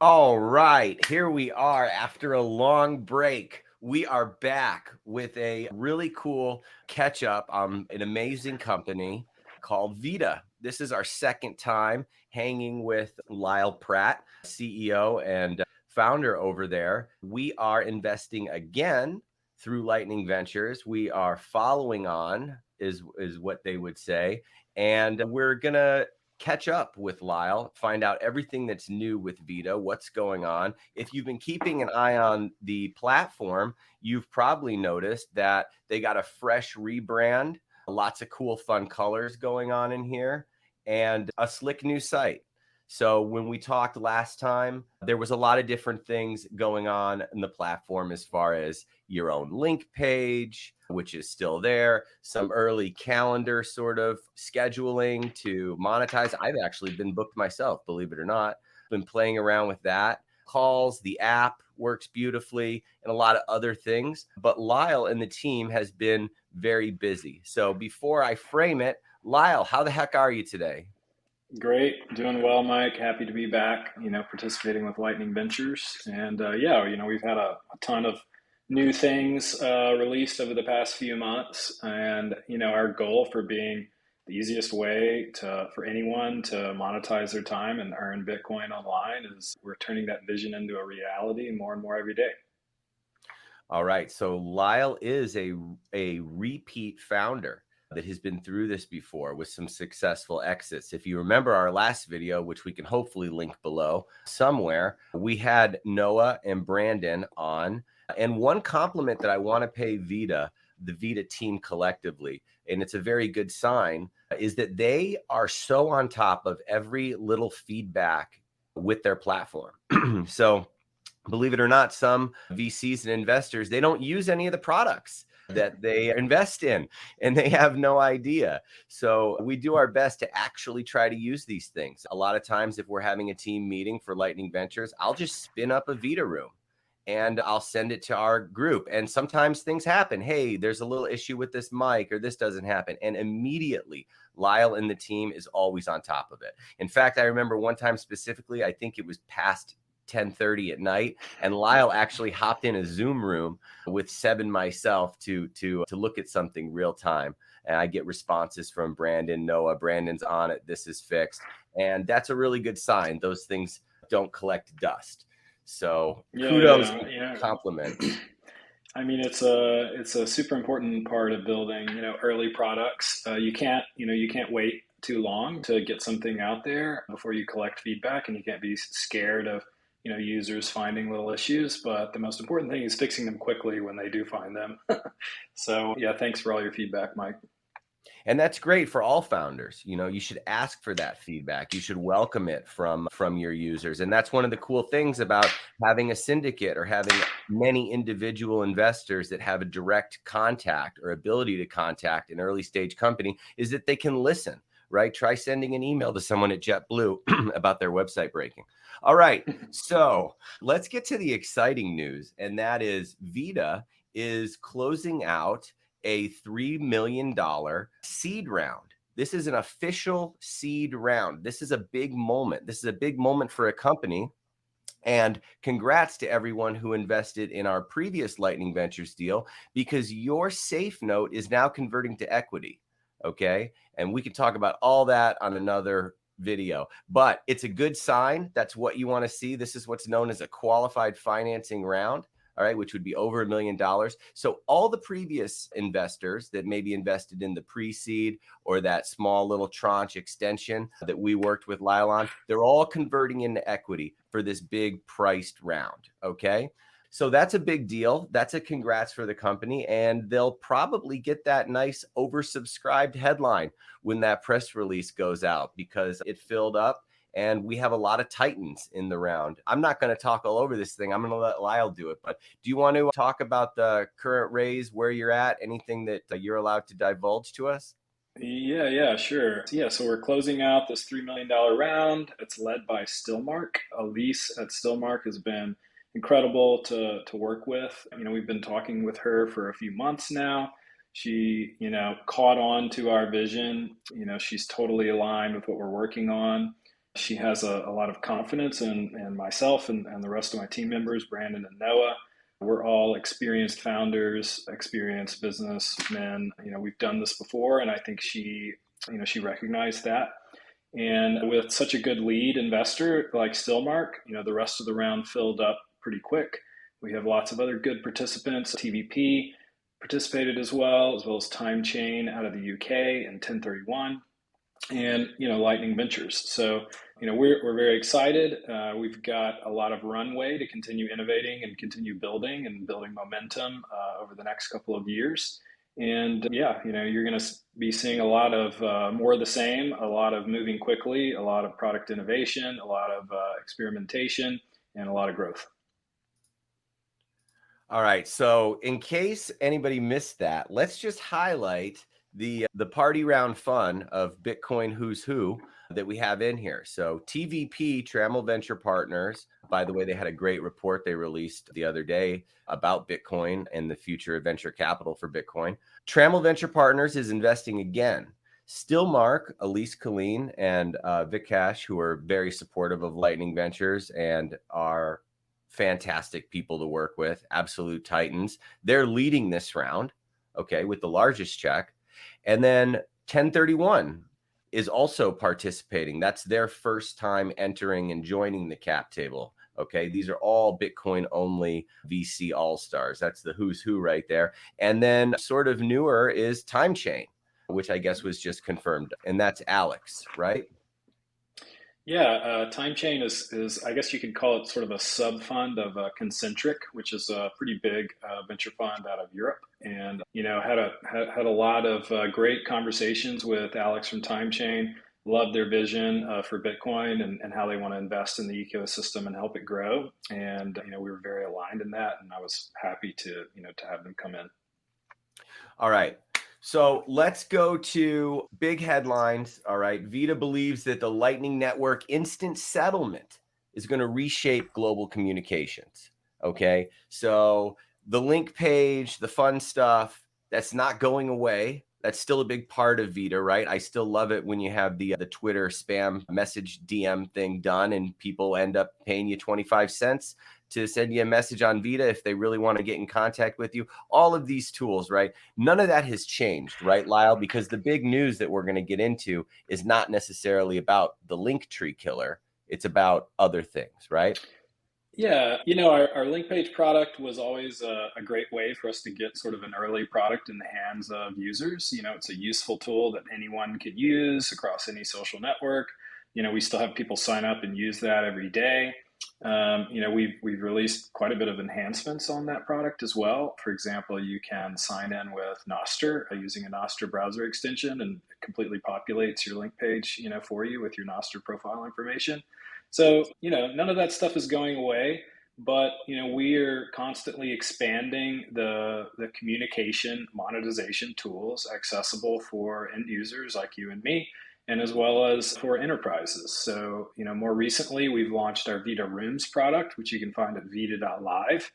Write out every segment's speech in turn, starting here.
All right, here we are after a long break. We are back with a really cool catch up on an amazing company called Vida. This is our second time hanging with Lyle Pratt, CEO and founder over there. We are investing again through Lightning Ventures. We are following on, is what they would say. And we're going to catch up with Lyle, find out everything that's new with Vida, what's going on. If you've been keeping an eye on the platform, you've probably noticed that they got a fresh rebrand, lots of cool, fun colors going on in here, and a slick new site. So when we talked last time, there was a lot of different things going on in the platform as far as your own link page, which is still there, some early calendar sort of scheduling to monetize. I've actually been booked myself, believe it or not. Been playing around with that. Calls, the app works beautifully, and a lot of other things. But Lyle and the team has been very busy. So before I frame it, Lyle, how the heck are you today? Great, doing well, Mike. Happy to be back, participating with Lightning Ventures. And we've had a ton of new things released over the past few months. And, our goal for being the easiest way for anyone to monetize their time and earn Bitcoin online is we're turning that vision into a reality more and more every day. All right. So Lyle is a repeat founder that has been through this before with some successful exits. If you remember our last video, which we can hopefully link below somewhere, we had Noah and Brandon on. And one compliment that I want to pay Vida, the Vida team collectively, and it's a very good sign, is that they are so on top of every little feedback with their platform. So believe it or not, some VCs and investors, they don't use any of the products that they invest in and they have no idea. So we do our best to actually try to use these things. A lot of times if we're having a team meeting for Lightning Ventures, I'll just spin up a Vita room and I'll send it to our group. And sometimes things happen. Hey, there's a little issue with this mic or this doesn't happen. And immediately Lyle and the team is always on top of it. In fact, I remember one time specifically, I think it was past 10:30 at night, and Lyle actually hopped in a Zoom room with Seb and myself to look at something real time. And I get responses from Brandon, Noah. Brandon's on it. This is fixed, and that's a really good sign. Those things don't collect dust. So Yeah, kudos yeah, and yeah. compliments. I mean, it's a super important part of building, early products. You can't wait too long to get something out there before you collect feedback, and you can't be scared of, users finding little issues. But the most important thing is fixing them quickly when they do find them. So, yeah, thanks for all your feedback, Mike. And that's great for all founders. You should ask for that feedback. You should welcome it from your users. And that's one of the cool things about having a syndicate or having many individual investors that have a direct contact or ability to contact an early stage company is that they can listen, right? Try sending an email to someone at JetBlue about their website breaking. All right. So let's get to the exciting news. And that is Vida is closing out a $3 million seed round. This is an official seed round. This is a big moment. This is a big moment for a company. And congrats to everyone who invested in our previous Lightning Ventures deal because your safe note is now converting to equity. Okay. And we can talk about all that on another video, but it's a good sign. That's what you want to see. This is what's known as a qualified financing round. All right, which would be over $1 million. So all the previous investors that maybe invested in the pre-seed or that small little tranche extension that we worked with Lyle on, they're all converting into equity for this big priced round. Okay. So that's a big deal. That's a congrats for the company. And they'll probably get that nice oversubscribed headline when that press release goes out because it filled up and we have a lot of titans in the round. I'm not going to talk all over this thing. I'm going to let Lyle do it. But do you want to talk about the current raise, where you're at, anything that you're allowed to divulge to us? Yeah, sure. Yeah, so we're closing out this $3 million round. It's led by Stillmark. Elise at Stillmark has been incredible to work with. We've been talking with her for a few months now. She, caught on to our vision. She's totally aligned with what we're working on. She has a lot of confidence in myself and the rest of my team members, Brandon and Noah. We're all experienced founders, experienced businessmen. We've done this before, and I think she recognized that. And with such a good lead investor like Stillmark, the rest of the round filled up pretty quick. We have lots of other good participants. TVP participated as well as Timechain out of the UK and 1031, and Lightning Ventures. So we're very excited. We've got a lot of runway to continue innovating and continue building momentum over the next couple of years. And yeah, you're going to be seeing a lot of more of the same, a lot of moving quickly, a lot of product innovation, a lot of experimentation, and a lot of growth. All right. So in case anybody missed that, let's just highlight the party round fun of Bitcoin who's who that we have in here. So TVP, Trammell Venture Partners, by the way, they had a great report they released the other day about Bitcoin and the future of venture capital for Bitcoin. Trammell Venture Partners is investing again. Stillmark, Elise Colleen, and Vikash, who are very supportive of Lightning Ventures and are fantastic people to work with, absolute titans. They're leading this round, okay, with the largest check. And then 1031 is also participating. That's their first time entering and joining the cap table. Okay, these are all Bitcoin-only VC all-stars. That's the who's who right there. And then sort of newer is Timechain, which I guess was just confirmed. And that's Alex, right? Yeah, Timechain is I guess you could call it sort of a sub fund of Concentric, which is a pretty big venture fund out of Europe, and had a lot of great conversations with Alex from Timechain. Loved their vision for Bitcoin and how they want to invest in the ecosystem and help it grow. And we were very aligned in that, and I was happy to have them come in. All right. So let's go to big headlines. All right. Vida believes that the Lightning Network instant settlement is going to reshape global communications. Okay. So the link page, the fun stuff, that's not going away. That's still a big part of Vida, right? I still love it when you have the Twitter spam message DM thing done and people end up paying you 25 cents to send you a message on Vida if they really want to get in contact with you. All of these tools, right? None of that has changed, right, Lyle? Because the big news that we're going to get into is not necessarily about the link tree killer. It's about other things, right? Yeah, our link page product was always a great way for us to get sort of an early product in the hands of users. It's a useful tool that anyone could use across any social network. We still have people sign up and use that every day. We've released quite a bit of enhancements on that product as well. For example, you can sign in with Nostr using a Nostr browser extension, and it completely populates your link page, for you with your Nostr profile information. So, none of that stuff is going away, but we're constantly expanding the communication monetization tools accessible for end users like you and me, and as well as for enterprises. So, more recently, we've launched our Vida Rooms product, which you can find at vida.live.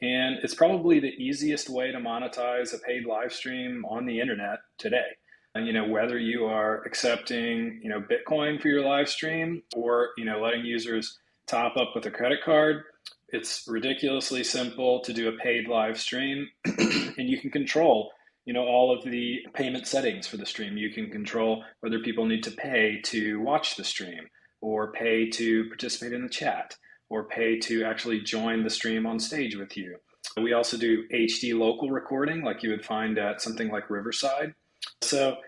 And it's probably the easiest way to monetize a paid live stream on the internet today. And, whether you are accepting, Bitcoin for your live stream or, letting users top up with a credit card, it's ridiculously simple to do a paid live stream and you can control all of the payment settings for the stream. You can control whether people need to pay to watch the stream or pay to participate in the chat or pay to actually join the stream on stage with you. We also do HD local recording like you would find at something like Riverside. So,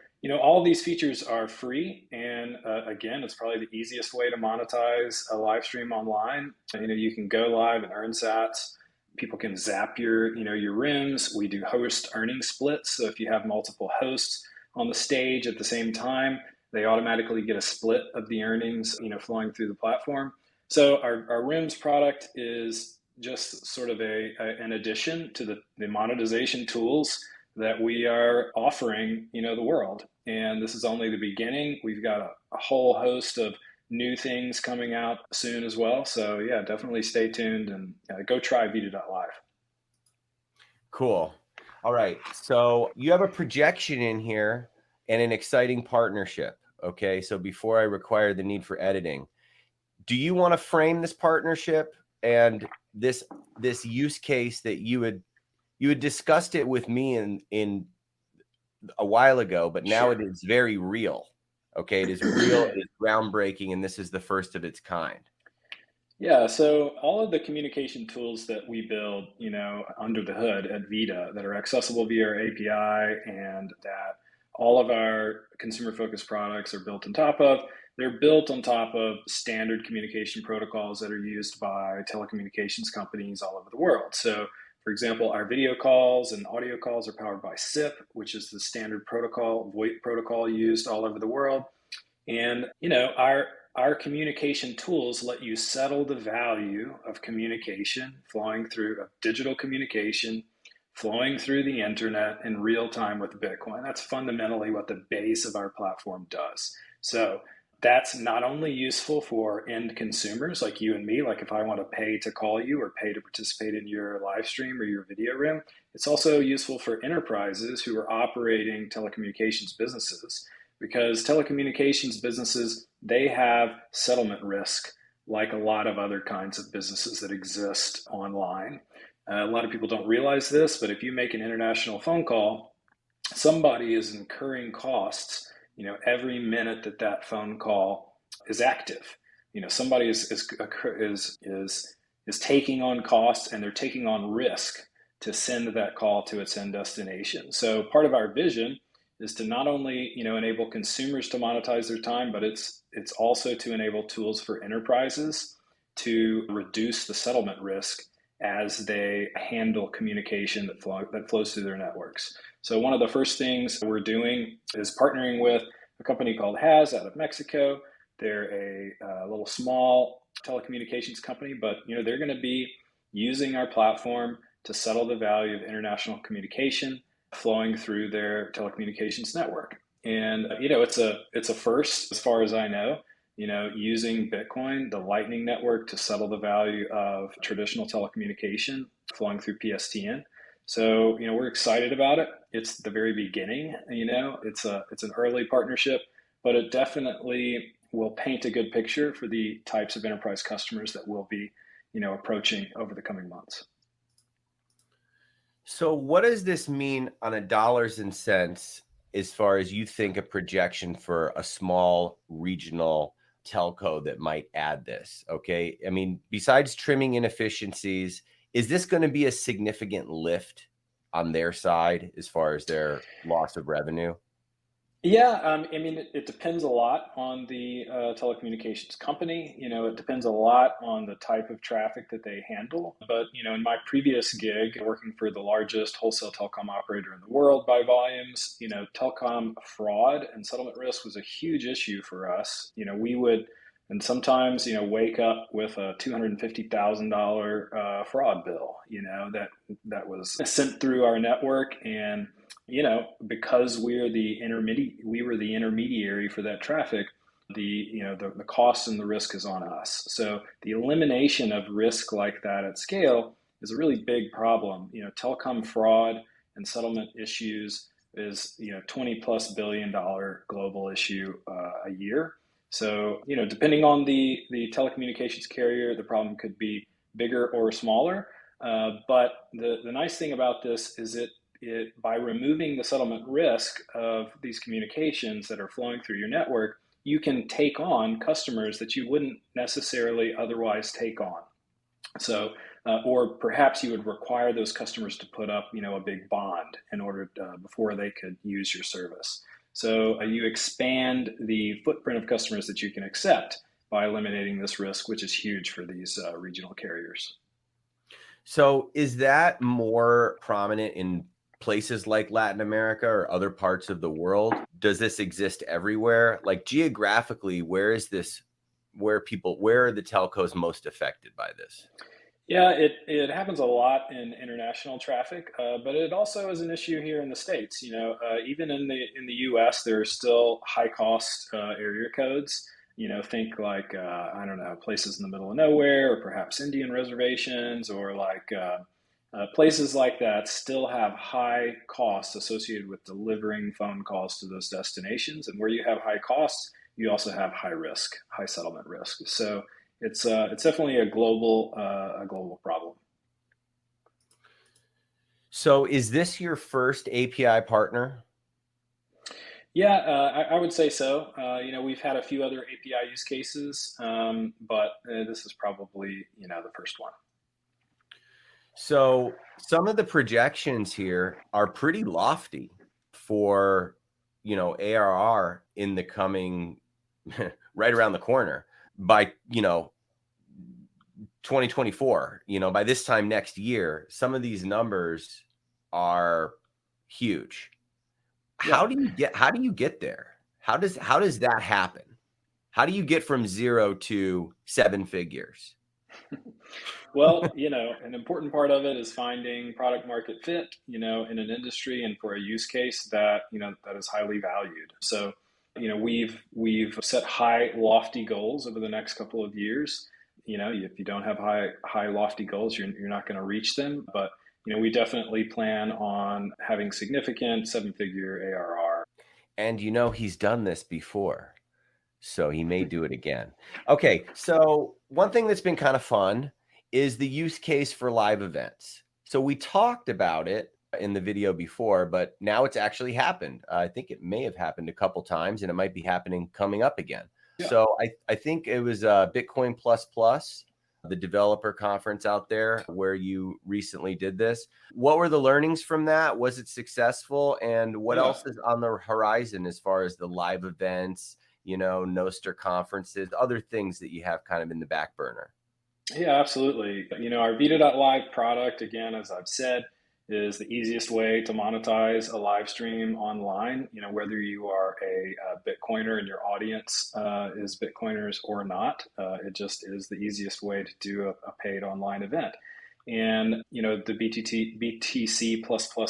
all of these features are free. And again, it's probably the easiest way to monetize a live stream online. You can go live and earn sats. People can zap your rooms. We do host earning splits. So if you have multiple hosts on the stage at the same time, they automatically get a split of the earnings, flowing through the platform. So our rooms product is just sort of an addition to the monetization tools that we are offering, the world. And this is only the beginning. We've got a whole host of new things coming out soon as well. So yeah, definitely stay tuned and go try Vida.live. Cool. All right. So you have a projection in here and an exciting partnership. Okay. So before I require the need for editing, do you want to frame this partnership and this use case that you had discussed it with me in a while ago, but now it Sure. is very real. Okay, it is real, it is groundbreaking, and this is the first of its kind. Yeah, so all of the communication tools that we build, under the hood at Vida that are accessible via our API and that all of our consumer-focused products are built on top of, they're built on top of standard communication protocols that are used by telecommunications companies all over the world. So, for example, our video calls and audio calls are powered by SIP, which is the standard protocol, VoIP protocol used all over the world. And our communication tools let you settle the value of communication flowing through of digital communication, flowing through the internet in real time with Bitcoin. That's fundamentally what the base of our platform does. So that's not only useful for end consumers like you and me, like if I want to pay to call you or pay to participate in your live stream or your video room, it's also useful for enterprises who are operating telecommunications businesses because telecommunications businesses, they have settlement risk like a lot of other kinds of businesses that exist online. A lot of people don't realize this, but if you make an international phone call, somebody is incurring costs, every minute that that phone call is active. Somebody is taking on costs and they're taking on risk to send that call to its end destination. So part of our vision is to not only enable consumers to monetize their time, but it's also to enable tools for enterprises to reduce the settlement risk as they handle communication that flows through their networks. So one of the first things we're doing is partnering with a company called Has out of Mexico. They're a little small telecommunications company, but they're going to be using our platform to settle the value of international communication flowing through their telecommunications network. And it's a first as far as I know. Using Bitcoin, the Lightning Network, to settle the value of traditional telecommunication flowing through PSTN. So we're excited about it. It's the very beginning. It's an early partnership, but it definitely will paint a good picture for the types of enterprise customers that we'll be approaching over the coming months. So what does this mean on a dollars and cents as far as you think a projection for a small regional telco that might add this? Okay. I mean, besides trimming inefficiencies, is this going to be a significant lift on their side as far as their loss of revenue? Yeah, I mean, it depends a lot on the telecommunications company. It depends a lot on the type of traffic that they handle. But, in my previous gig, working for the largest wholesale telecom operator in the world by volumes, telecom fraud and settlement risk was a huge issue for us. We would, and sometimes, wake up with a $250,000 fraud bill, that was sent through our network. And because we were the intermediary for that traffic, the cost and the risk is on us. So the elimination of risk like that at scale is a really big problem. Telecom fraud and settlement issues is $20+ billion global issue a year. So depending on the telecommunications carrier, the problem could be bigger or smaller. But the nice thing about this is by removing the settlement risk of these communications that are flowing through your network, you can take on customers that you wouldn't necessarily otherwise take on. So, or perhaps you would require those customers to put up, a big bond in order before they could use your service. So you expand the footprint of customers that you can accept by eliminating this risk, which is huge for these regional carriers. So is that more prominent in places like Latin America or other parts of the world? Does this exist everywhere? Like geographically, where are the telcos most affected by this? Yeah, it happens a lot in international traffic, but it also is an issue here in the States. Even in the U.S., there are still high cost area codes. Think like I don't know, places in the middle of nowhere, or perhaps Indian reservations, or like places like that still have high costs associated with delivering phone calls to those destinations. And where you have high costs, you also have high risk, high settlement risk. So It's definitely a global problem. So is this your first API partner? Yeah, I would say so. We've had a few other API use cases, but this is probably, the first one. So some of the projections here are pretty lofty for, ARR in the coming right around the corner by, 2024, by this time next year, some of these numbers are huge. Yeah. How do you get there? How does that happen? How do you get from 0 to 7 figures? Well, an important part of it is finding product market fit, in an industry and for a use case that, that is highly valued. So, we've set high, lofty goals over the next couple of years. If you don't have high, lofty goals, you're not going to reach them. But, we definitely plan on having significant seven-figure ARR. And he's done this before, so he may do it again. Okay, so one thing that's been kind of fun is the use case for live events. So we talked about it in the video before, but now it's actually happened. I think it may have happened a couple times, and it might be happening coming up again. Yeah. So I think it was Bitcoin plus, the developer conference out there where you recently did this. What were the learnings from that? Was it successful? And what Yeah. else is on the horizon as far as the live events, Noster conferences, other things that you have kind of in the back burner? Yeah, absolutely. Our Vida.live product, again, as I've said, is the easiest way to monetize a live stream online. Whether you are a Bitcoiner and your audience is Bitcoiners or not, it just is the easiest way to do a paid online event. And the BTC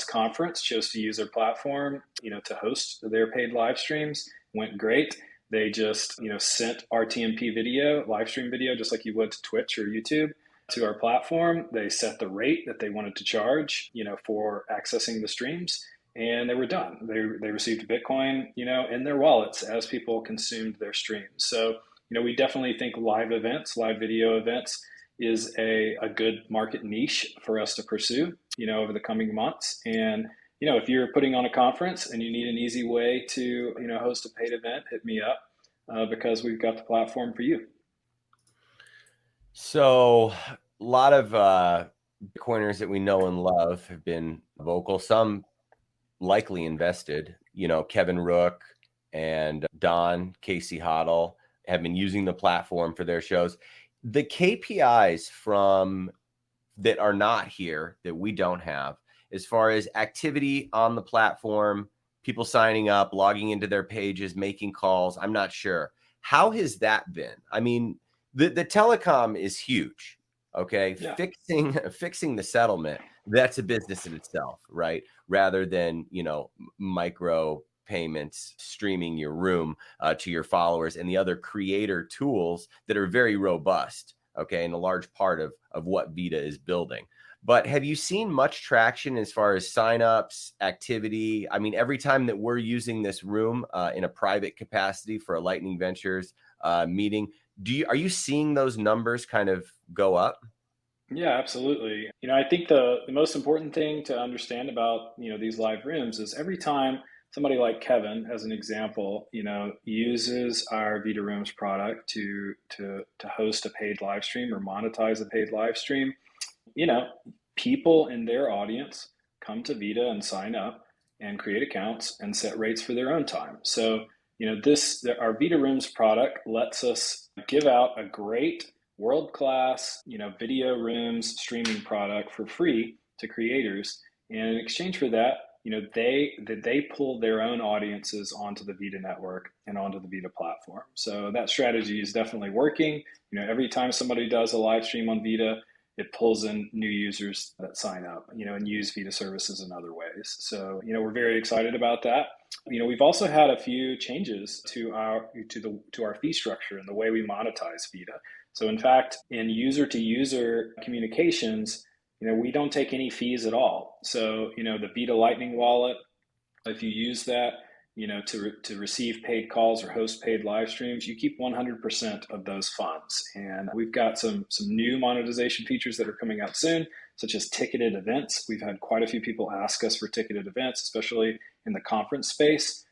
conference chose to use their platform, to host their paid live streams. Went great. They just, sent RTMP video, live stream video, just like you would to Twitch or YouTube, to our platform. They set the rate that they wanted to charge, for accessing the streams, and they were done. They received Bitcoin, in their wallets as people consumed their streams. So, we definitely think live events, live video events, is a good market niche for us to pursue, over the coming months. And if you're putting on a conference and you need an easy way to, host a paid event, hit me up because we've got the platform for you. So a lot of Bitcoiners that we know and love have been vocal. Some likely invested. Kevin Rook and Don Casey Hoddle have been using the platform for their shows. The KPIs from that are not here that we don't have, as far as activity on the platform, people signing up, logging into their pages, making calls, I'm not sure. How has that been? I mean, the telecom is huge. Okay. Yeah. Fixing the settlement, that's a business in itself, right? Rather than, micro payments, streaming your room to your followers, and the other creator tools that are very robust. Okay, and a large part of what Vida is building. But have you seen much traction as far as signups, activity? I mean, every time that we're using this room in a private capacity for a Lightning Ventures meeting, are you seeing those numbers kind of go up? Yeah, absolutely. I think the most important thing to understand about, these live rooms is every time somebody like Kevin, as an example, uses our Vita Rooms product to host a paid live stream or monetize a paid live stream, you know, people in their audience come to Vida and sign up and create accounts and set rates for their own time. So, our Vida Rooms product lets us give out a great world-class, video rooms streaming product for free to creators. And in exchange for that, they pull their own audiences onto the Vida network and onto the Vida platform. So that strategy is definitely working. Every time somebody does a live stream on Vida, it pulls in new users that sign up, and use Vida services in other ways. So, we're very excited about that. We've also had a few changes to our fee structure and the way we monetize Vida. So, in fact, in user-to-user communications, we don't take any fees at all. So, the Vida Lightning wallet, if you use that, to receive paid calls or host paid live streams, you keep 100% of those funds. And we've got some new monetization features that are coming out soon, such as ticketed events. We've had quite a few people ask us for ticketed events, especially in the conference space,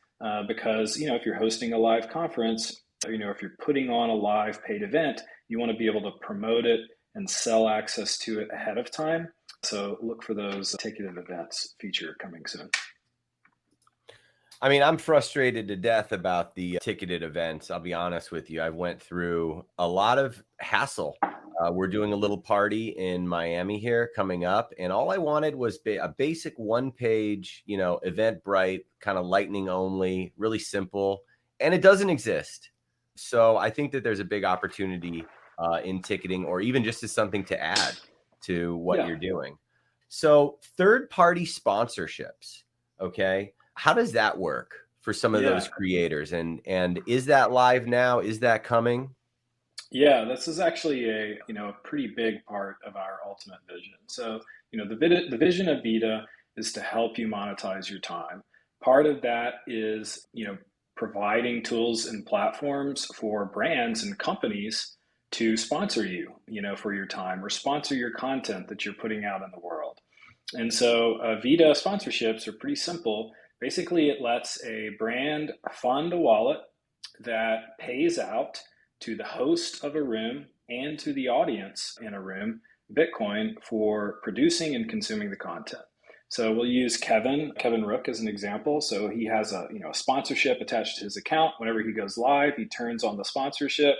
because if you're hosting a live conference, if you're putting on a live paid event, you want to be able to promote it and sell access to it ahead of time. So look for those ticketed events feature coming soon. I mean, I'm frustrated to death about the ticketed events. I'll be honest with you. I went through a lot of hassle. We're doing a little party in Miami here coming up, and all I wanted was a basic one-page, Eventbrite, kind of lightning only, really simple, and it doesn't exist. So I think that there's a big opportunity in ticketing, or even just as something to add to what you're doing. So third-party sponsorships, okay? How does that work for some of those creators? And is that live now? Is that coming? Yeah, this is actually a pretty big part of our ultimate vision. So, the vision of Vida is to help you monetize your time. Part of that is, providing tools and platforms for brands and companies to sponsor you, for your time, or sponsor your content that you're putting out in the world. And so Vida sponsorships are pretty simple. Basically, it lets a brand fund a wallet that pays out to the host of a room and to the audience in a room Bitcoin for producing and consuming the content. So we'll use Kevin Rook as an example. So he has a sponsorship attached to his account. Whenever he goes live, he turns on the sponsorship.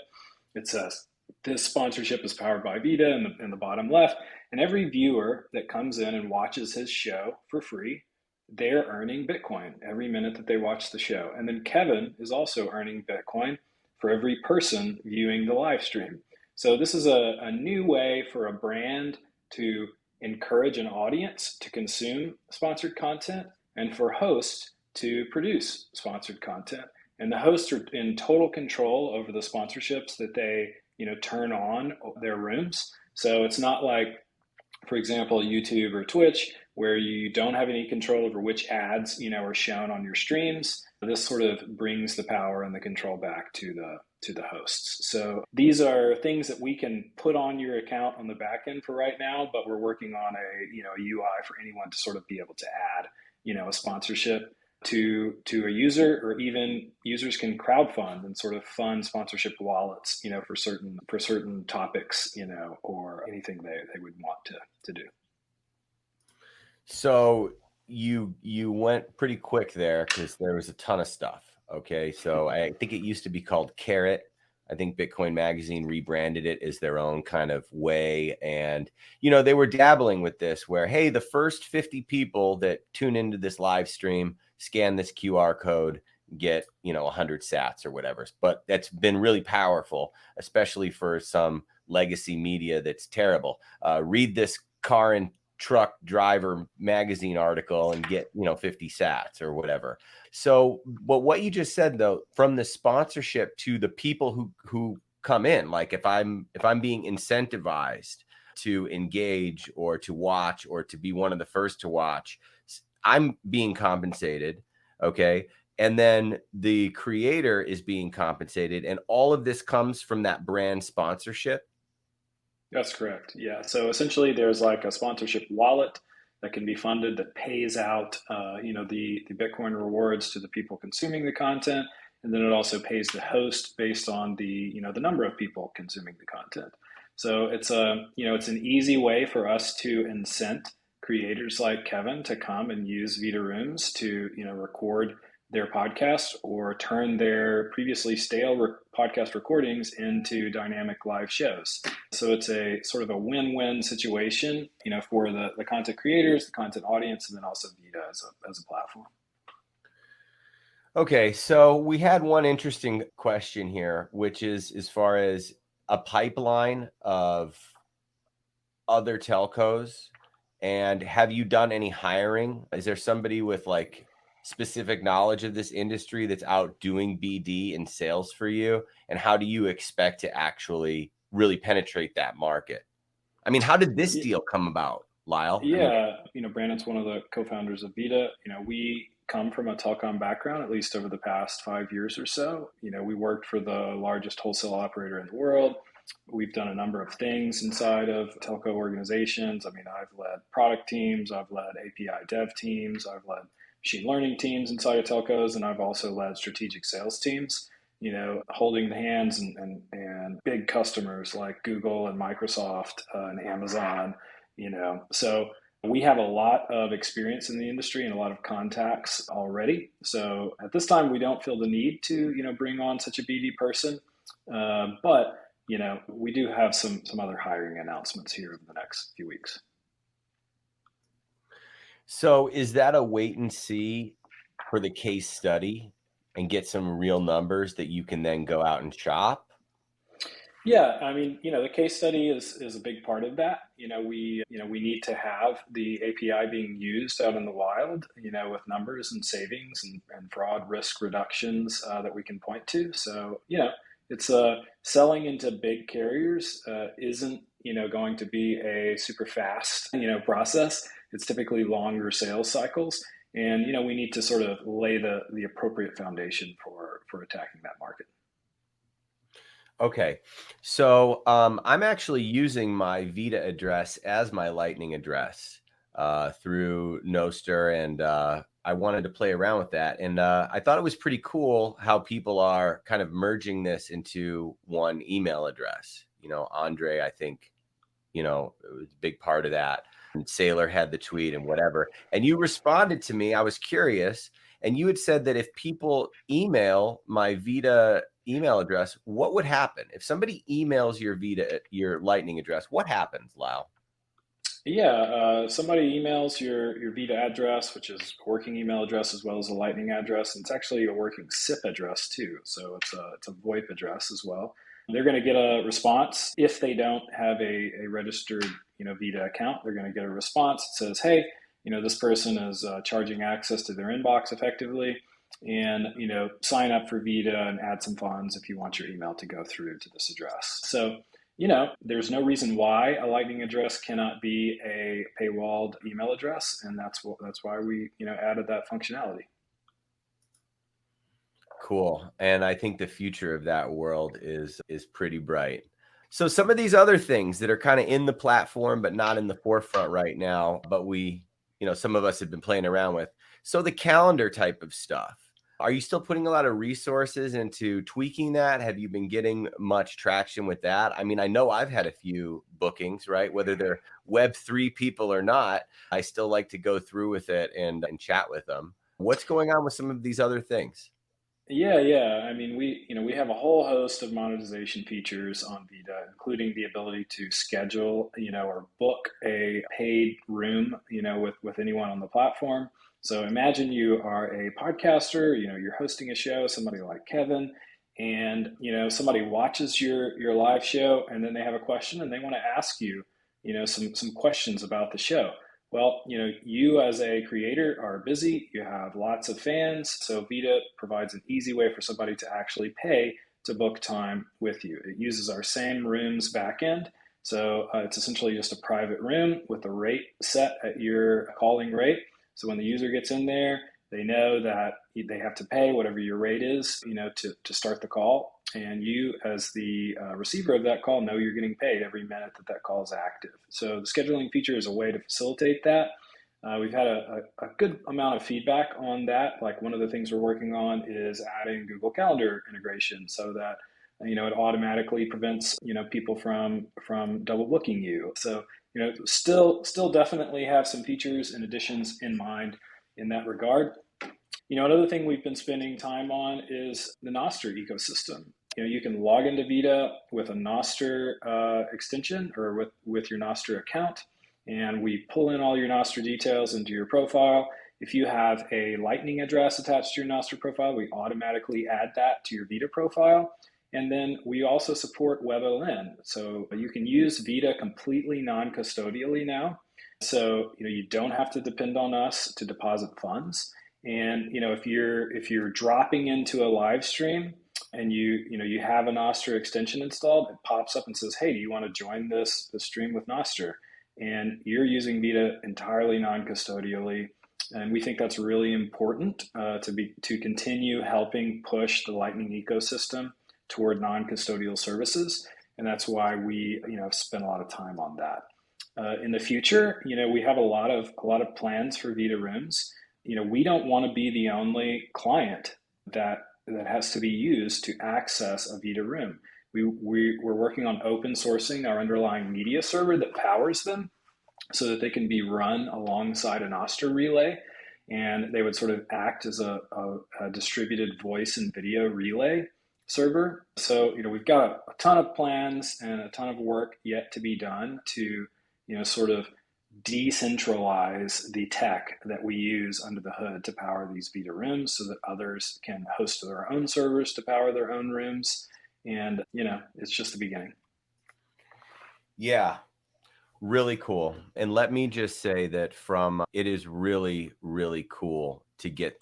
It says this sponsorship is powered by Vida in the bottom left. And every viewer that comes in and watches his show for free, they're earning Bitcoin every minute that they watch the show. And then Kevin is also earning Bitcoin for every person viewing the live stream. So this is a new way for a brand to encourage an audience to consume sponsored content and for hosts to produce sponsored content. And the hosts are in total control over the sponsorships that they turn on their rooms. So it's not like, for example, YouTube or Twitch, where you don't have any control over which ads are shown on your streams. This sort of brings the power and the control back to the hosts. So these are things that we can put on your account on the back end for right now, but we're working on a UI for anyone to sort of be able to add a sponsorship to a user, or even users can crowdfund and sort of fund sponsorship wallets, for certain topics, or anything they would want to do. So you went pretty quick there because there was a ton of stuff. Okay. So I think it used to be called Carrot. I think Bitcoin Magazine rebranded it as their own kind of way. And, they were dabbling with this where, hey, the first 50 people that tune into this live stream, scan this QR code, get, 100 sats or whatever. But that's been really powerful, especially for some legacy media that's terrible. Read this car and truck driver magazine article and get 50 sats or whatever. So but what you just said, though, from the sponsorship to the people who come in, like if I'm being incentivized to engage or to watch or to be one of the first to watch, I'm being compensated. Okay. And then the creator is being compensated, and all of this comes from that brand sponsorship. That's correct. Yeah. So essentially, there's like a sponsorship wallet that can be funded that pays out, the Bitcoin rewards to the people consuming the content, and then it also pays the host based on the number of people consuming the content. So it's it's an easy way for us to incent creators like Kevin to come and use Vida Rooms to record their podcast or turn their previously stale podcast recordings into dynamic live shows. So it's a sort of a win-win situation, for the content creators, the content audience, and then also Vida as a platform. Okay, so we had one interesting question here, which is as far as a pipeline of other telcos, and have you done any hiring? Is there somebody with like specific knowledge of this industry that's out doing BD and sales for you? And how do you expect to actually really penetrate that market? I mean, how did this deal come about, Lyle? Yeah, Brandon's one of the co-founders of Vida. We come from a telecom background, at least over the past 5 years or so. We worked for the largest wholesale operator in the world. We've done a number of things inside of telco organizations. I mean, I've led product teams, I've led API dev teams, I've led machine learning teams inside of telcos, and I've also led strategic sales teams, holding the hands and big customers like Google and Microsoft and Amazon, So we have a lot of experience in the industry and a lot of contacts already. So at this time, we don't feel the need to, bring on such a BD person. But we do have some other hiring announcements here over the next few weeks. So is that a wait and see for the case study and get some real numbers that you can then go out and shop? Yeah, I mean, the case study is a big part of that. We need to have the API being used out in the wild, with numbers and savings and fraud risk reductions that we can point to. So, it's selling into big carriers isn't, going to be a super fast, process. It's typically longer sales cycles. And, we need to sort of lay the appropriate foundation for attacking that market. Okay. So I'm actually using my Vida address as my Lightning address through Nostr, and I wanted to play around with that. And I thought it was pretty cool how people are kind of merging this into one email address. Andre, I think, it was a big part of that. And Saylor had the tweet and whatever. And you responded to me. I was curious. And you had said that if people email my Vida email address, what would happen? If somebody emails your Lightning address, what happens, Lau? Yeah, somebody emails your Vida address, which is a working email address as well as a Lightning address. And it's actually a working SIP address too. So it's a VoIP address as well. They're going to get a response. If they don't have a registered Vida account, they're going to get a response that says, hey, this person is charging access to their inbox effectively, and sign up for Vida and add some funds if you want your email to go through to this address. So there's no reason why a Lightning address cannot be a paywalled email address, and that's why we added that functionality. Cool. And I think the future of that world is pretty bright. So some of these other things that are kind of in the platform but not in the forefront right now, but some of us have been playing around with. So the calendar type of stuff. Are you still putting a lot of resources into tweaking that? Have you been getting much traction with that? I mean, I know I've had a few bookings, right? Whether they're Web3 people or not, I still like to go through with it and chat with them. What's going on with some of these other things? Yeah. I mean, we have a whole host of monetization features on Vida, including the ability to schedule, or book a paid room, with anyone on the platform. So imagine you are a podcaster, you're hosting a show, somebody like Kevin, and somebody watches your live show, and then they have a question and they want to ask you, some questions about the show. Well, you as a creator are busy, you have lots of fans, so Vida provides an easy way for somebody to actually pay to book time with you. It uses our same rooms backend, so it's essentially just a private room with a rate set at your calling rate. So when the user gets in there, they know that they have to pay whatever your rate is, to start the call. And you, as the receiver of that call, know you're getting paid every minute that call is active. So the scheduling feature is a way to facilitate that. We've had a good amount of feedback on that. Like, one of the things we're working on is adding Google Calendar integration so that it automatically prevents people from double booking you. So still definitely have some features and additions in mind in that regard. Another thing we've been spending time on is the Nostr ecosystem. You can log into Vida with a Nostr extension or with your Nostr account, and we pull in all your Nostr details into your profile. If you have a Lightning address attached to your Nostr profile, we automatically add that to your Vida profile. And then we also support WebOLN. So you can use Vida completely non-custodially now. So you don't have to depend on us to deposit funds. And if you're dropping into a live stream and you have a Nostr extension installed, it pops up and says, hey, do you want to join this stream with Nostr? And you're using Vida entirely non-custodially. And we think that's really important to continue helping push the Lightning ecosystem toward non-custodial services. And that's why we, have spent a lot of time on that. In the future, we have a lot of plans for Vida Rooms. We don't want to be the only client that has to be used to access a Vida Room. We're working on open sourcing our underlying media server that powers them so that they can be run alongside an Oster relay, and they would sort of act as a distributed voice and video relay server. So, we've got a ton of plans and a ton of work yet to be done to, sort of decentralize the tech that we use under the hood to power these Vida rooms so that others can host their own servers to power their own rooms. And, it's just the beginning. Yeah, really cool. And let me just say that it is really, really cool to get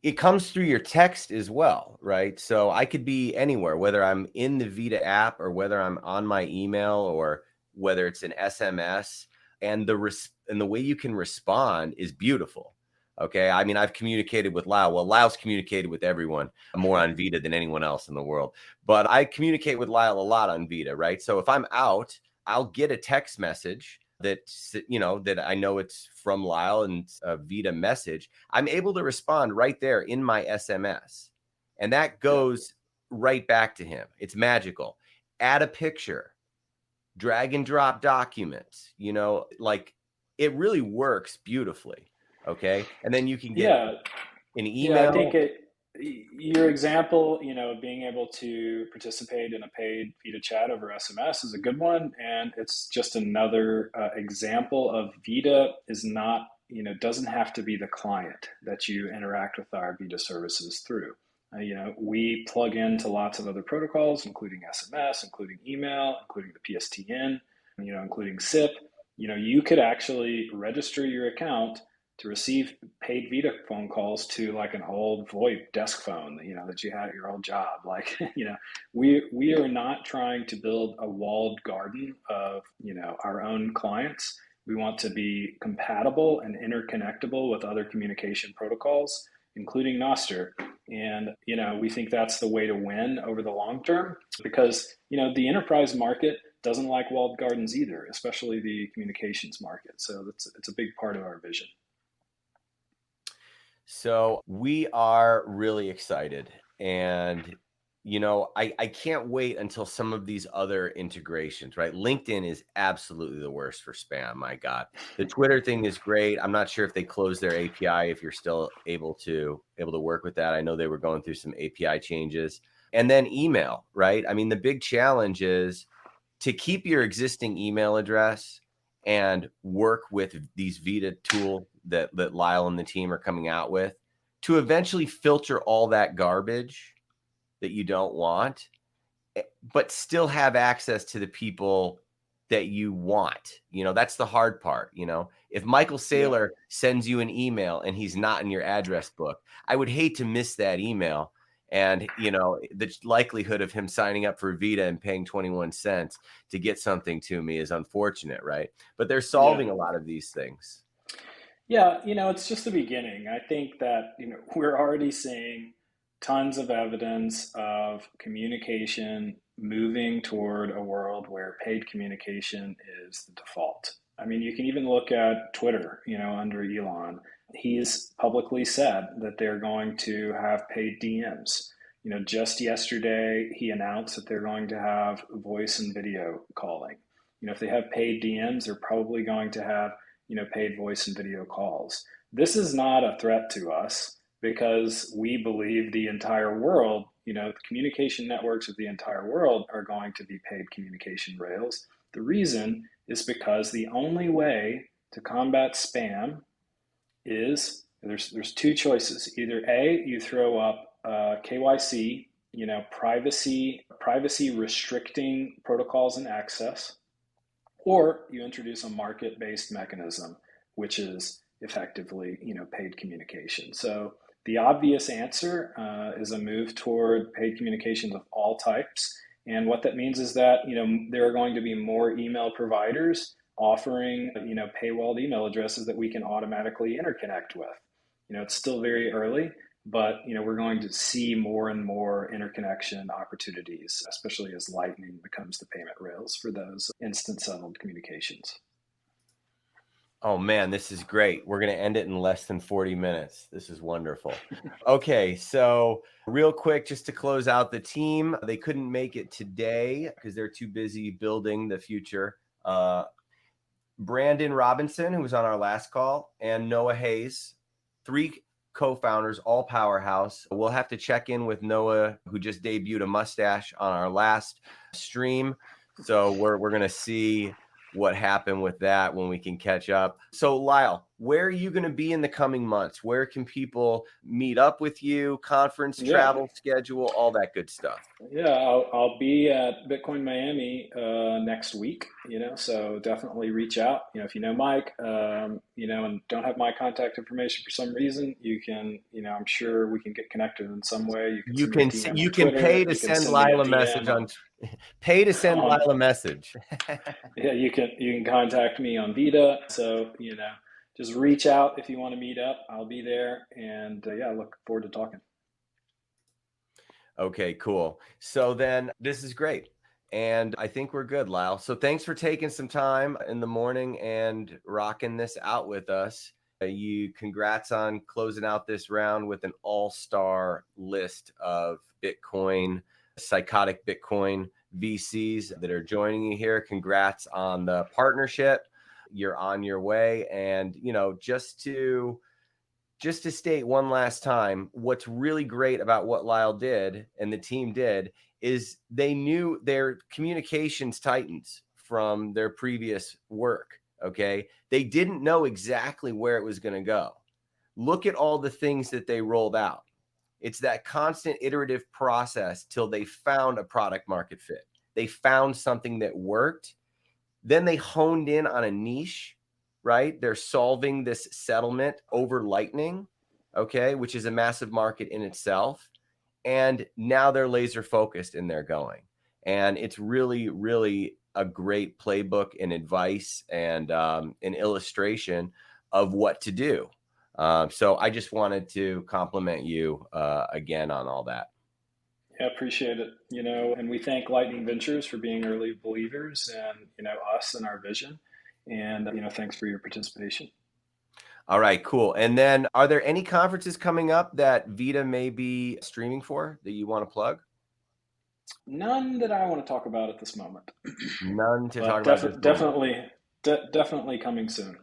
it comes through your text as well, right? So I could be anywhere, whether I'm in the Vida app or whether I'm on my email or whether it's an SMS, and the way you can respond is beautiful. Okay. I mean, I've communicated with Lyle. Well, Lyle's communicated with everyone more on Vida than anyone else in the world, but I communicate with Lyle a lot on Vida, right? So if I'm out, I'll get a text message that I know it's from Lyle and a Vida message. I'm able to respond right there in my SMS, and that goes right back to him. It's magical. Add a picture, drag and drop documents, like it really works beautifully. Okay. And then you can get an Yeah, I email. think your example, being able to participate in a paid Vida chat over SMS is a good one. And it's just another example of Vida is not, doesn't have to be the client that you interact with our Vida services through. We plug into lots of other protocols, including SMS, including email, including the PSTN, including SIP. You could actually register your account to receive paid Vida phone calls to like an old VoIP desk phone, that you had at your old job. Like, we are not trying to build a walled garden of, our own clients. We want to be compatible and interconnectable with other communication protocols, including Noster. And, we think that's the way to win over the long term because, the enterprise market doesn't like walled gardens either, especially the communications market. So it's a big part of our vision. So we are really excited. And, I can't wait until some of these other integrations, right? LinkedIn is absolutely the worst for spam. My God. The Twitter thing is great. I'm not sure if they closed their API, if you're still able to work with that. I know they were going through some API changes. And then email, right? I mean, the big challenge is to keep your existing email address and work with these Vida tool that Lyle and the team are coming out with to eventually filter all that garbage that you don't want, but still have access to the people that you want. That's the hard part. If Michael Saylor sends you an email and he's not in your address book, I would hate to miss that email. And, the likelihood of him signing up for Vida and paying 21 cents to get something to me is unfortunate, right? But they're solving a lot of these things. Yeah, it's just the beginning. I think that, we're already seeing tons of evidence of communication moving toward a world where paid communication is the default. I mean, you can even look at Twitter, under Elon. He's publicly said that they're going to have paid DMs. Just yesterday, he announced that they're going to have voice and video calling. If they have paid DMs, they're probably going to have, paid voice and video calls. This is not a threat to us because we believe the entire world, the communication networks of the entire world are going to be paid communication rails. The reason is because the only way to combat spam is there's two choices. Either A, you throw up KYC, privacy restricting protocols and access, or you introduce a market-based mechanism, which is effectively, paid communication. So the obvious answer is a move toward paid communications of all types. And what that means is that, there are going to be more email providers offering, paywalled email addresses that we can automatically interconnect with. It's still very early, but we're going to see more and more interconnection opportunities, especially as Lightning becomes the payment rails for those instant settled communications. Oh man, this is great. We're going to end it in less than 40 minutes. This is wonderful. Okay, so real quick, just to close out the team, they couldn't make it today because they're too busy building the future. Brandon Robinson, who was on our last call, and Noah Hayes, 3 co-founders, all powerhouse. We'll have to check in with Noah, who just debuted a mustache on our last stream. So we're going to see what happened with that when we can catch up. So Lyle, where are you going to be in the coming months? Where can people meet up with you? Conference, travel schedule, all that good stuff. Yeah, I'll be at Bitcoin Miami next week. So definitely reach out. If you know Mike, and don't have my contact information for some reason, you can. I'm sure we can get connected in some way. You can pay to send Lyle a message on. Pay to send Lyle a message. Yeah, you can contact me on Vida. So just reach out if you want to meet up. I'll be there, and I look forward to talking. Okay, cool. So then this is great. And I think we're good, Lyle. So thanks for taking some time in the morning and rocking this out with us. Congrats on closing out this round with an all-star list of psychotic Bitcoin VCs that are joining you here. Congrats on the partnership. You're on your way. And, just to state one last time, what's really great about what Lyle did and the team did is they knew their communications titans from their previous work. Okay. They didn't know exactly where it was going to go. Look at all the things that they rolled out. It's that constant iterative process till they found a product market fit. They found something that worked. Then they honed in on a niche. Right? They're solving this settlement over Lightning, okay, which is a massive market in itself. And now they're laser focused and they're going. And it's really, really a great playbook and advice and an illustration of what to do. So I just wanted to compliment you again on all that. Yeah, appreciate it. And we thank Lightning Ventures for being early believers and, us and our vision. And, thanks for your participation. All right, cool. And then are there any conferences coming up that Vida may be streaming for that you want to plug? None that I want to talk about at this moment. None to talk about. Definitely coming soon.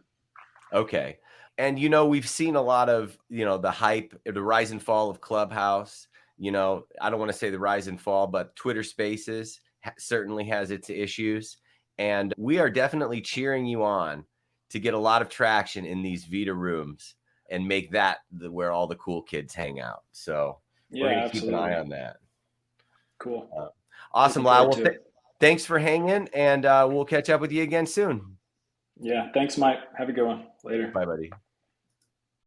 Okay. And, we've seen a lot of, the hype, the rise and fall of Clubhouse. I don't want to say the rise and fall, but Twitter Spaces certainly has its issues. And we are definitely cheering you on to get a lot of traction in these Vida rooms and make that where all the cool kids hang out. So we're going to keep an eye on that. Cool. Awesome, Lyle. Well, thanks for hanging, and we'll catch up with you again soon. Yeah. Thanks, Mike. Have a good one. Later. Bye, buddy.